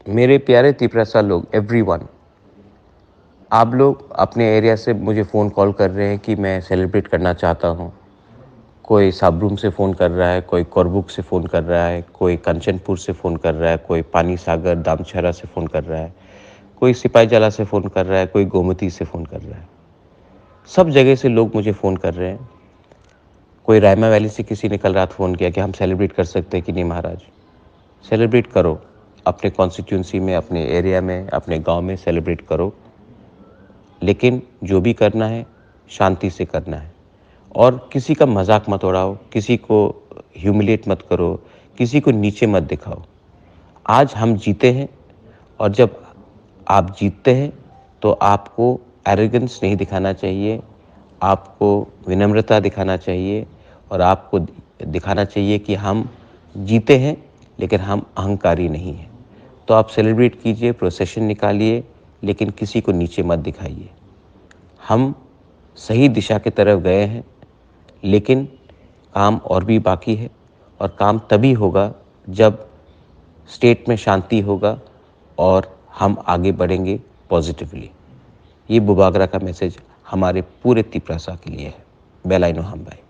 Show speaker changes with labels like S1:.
S1: मेरे प्यारे तिपरासा लोग, एवरीवन, आप लोग अपने एरिया से मुझे फ़ोन कॉल कर रहे हैं कि मैं सेलिब्रेट करना चाहता हूँ। कोई साबरूम से फ़ोन कर रहा है, कोई कोरबुक से फ़ोन कर रहा है, कोई कंचनपुर से फ़ोन कर रहा है, कोई पानी सागर दामछरा से फ़ोन कर रहा है, कोई सिपाहीजला से फ़ोन कर रहा है, कोई गोमती से फ़ोन कर रहा है। सब जगह से लोग मुझे फ़ोन कर रहे हैं। कोई रायमा वैली से किसी ने कल रात फ़ोन किया कि हम सेलिब्रेट कर सकते हैं कि नहीं महाराज। सेलिब्रेट करो, अपने कॉन्स्टिट्यूएंसी में, अपने एरिया में, अपने गांव में सेलिब्रेट करो, लेकिन जो भी करना है शांति से करना है। और किसी का मजाक मत उड़ाओ, किसी को ह्यूमिलेट मत करो, किसी को नीचे मत दिखाओ। आज हम जीते हैं, और जब आप जीतते हैं तो आपको एरोगेंस नहीं दिखाना चाहिए, आपको विनम्रता दिखाना चाहिए, और आपको दिखाना चाहिए कि हम जीते हैं लेकिन हम अहंकारी नहीं हैं। तो आप सेलिब्रेट कीजिए, प्रोसेशन निकालिए, लेकिन किसी को नीचे मत दिखाइए। हम सही दिशा की तरफ गए हैं, लेकिन काम और भी बाकी है, और काम तभी होगा जब स्टेट में शांति होगा और हम आगे बढ़ेंगे पॉजिटिवली। ये बुबागरा का मैसेज हमारे पूरे तिपरासा के लिए है। बेलाइनो हम भाई।